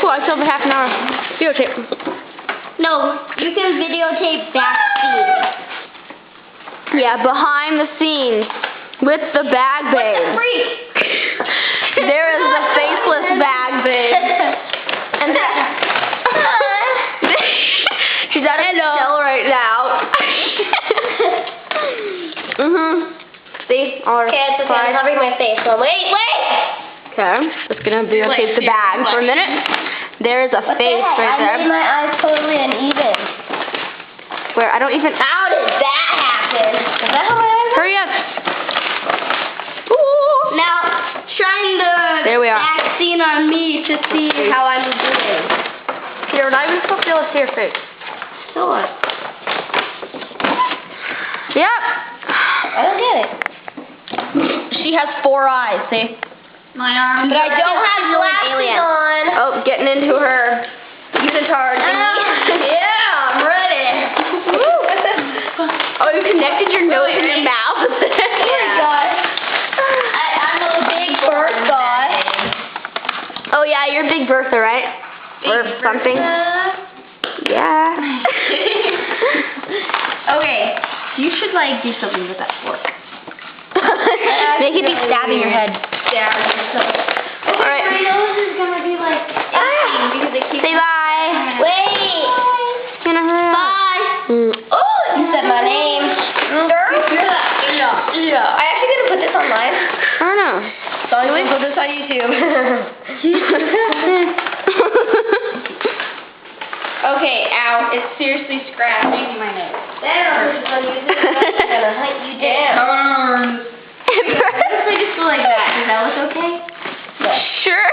cool. I still have half an hour. Videotape. No, you can videotape backstage. Yeah, behind the scenes with the bag babe. There is the faceless bag babe. And she's at a cell right now. See? All our Okay, it's okay. I'm covering my face. So wait. Okay, just gonna videotape the bag for a minute. There is a face right there. I made my eyes totally uneven. Where I don't even. How did that happen? Is that how my eyes are? Hurry up! Ooh. Now, shine the There we are. vaccine on me to see how I'm doing. You're not even supposed to be able to see your face. So what? Yep. I don't get it. She has 4 eyes. See? My arms. But I don't have glasses on. Oh, getting into her unitard. Yeah, I'm ready. Oh, you connected your nose and your mouth. Oh my god. I'm a big Bertha. Oh yeah, you're Big Bertha, right? Or something. Yeah. Okay, you should like do something with that fork. Make it be stabbing your head. Yeah. Alright. My nose is gonna be like itching because it keeps. Say bye. Wait. Can I hurry up? Bye. Oh, you said my name. Yeah. I actually gonna put this online. I don't know. So I'm gonna put this on YouTube. Okay, ow, it's seriously scratching my nose. That hurts on YouTube. That's gonna hunt you down. What if I just go like that? Does that look okay? Sure.